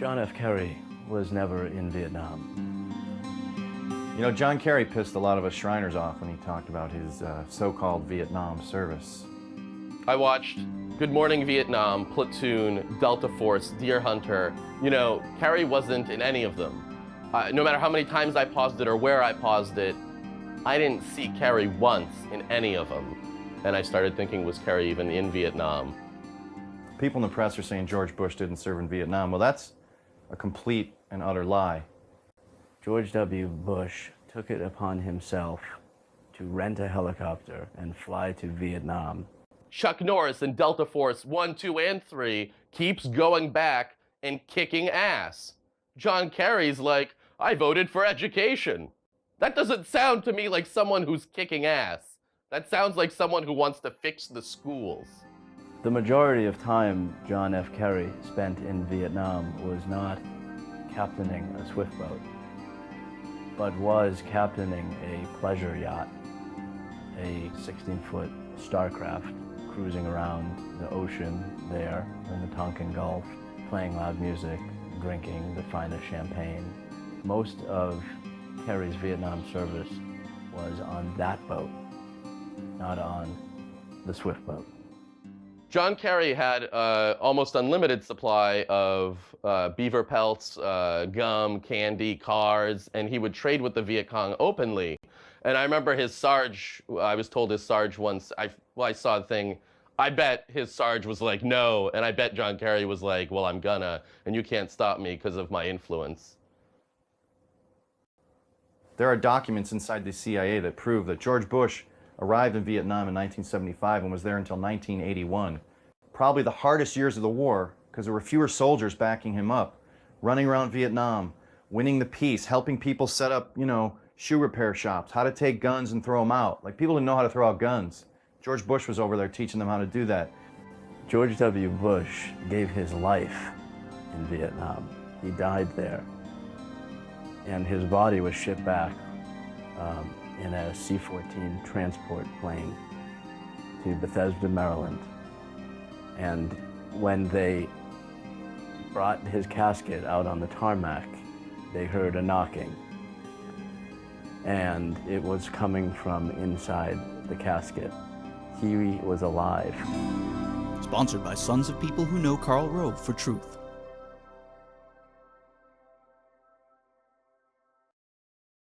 John F. Kerry was never in Vietnam. You know, John Kerry pissed a lot of us Shriners off when he talked about his so-called Vietnam service. I watched Good Morning Vietnam, Platoon, Delta Force, Deer Hunter. You know, Kerry wasn't in any of them. No matter how many times I paused it or where I paused it, I didn't see Kerry once in any of them. And I started thinking, was Kerry even in Vietnam? People in the press are saying George Bush didn't serve in Vietnam. Well, that's a complete and utter lie. George W. Bush took it upon himself to rent a helicopter and fly to Vietnam. Chuck Norris in Delta Force 1, 2, and 3 keeps going back and kicking ass. John Kerry's like, I voted for education. That doesn't sound to me like someone who's kicking ass. That sounds like someone who wants to fix the schools. The majority of time John F. Kerry spent in Vietnam was not captaining a swift boat, but was captaining a pleasure yacht, a 16-foot starcraft cruising around the ocean there in the Tonkin Gulf, playing loud music, drinking the finest champagne. Most of Kerry's Vietnam service was on that boat, not on the swift boat. John Kerry had almost unlimited supply of beaver pelts, gum, candy, cars, and he would trade with the Viet Cong openly. And I remember his Sarge, I was told his Sarge once, I saw the thing, I bet his Sarge was like, no, and I bet John Kerry was like, well, I'm gonna, and you can't stop me because of my influence. There are documents inside the CIA that prove that George Bush arrived in Vietnam in 1975 and was there until 1981. Probably the hardest years of the war because there were fewer soldiers backing him up, running around Vietnam, winning the peace, helping people set up, you know, shoe repair shops, how to take guns and throw them out. Like, people didn't know how to throw out guns. George Bush was over there teaching them how to do that. George W. Bush gave his life in Vietnam. He died there. And his body was shipped back in a C-14 transport plane to Bethesda, Maryland. And when they brought his casket out on the tarmac, they heard a knocking. And it was coming from inside the casket. He was alive. Sponsored by Sons of People Who Know Karl Rove for Truth.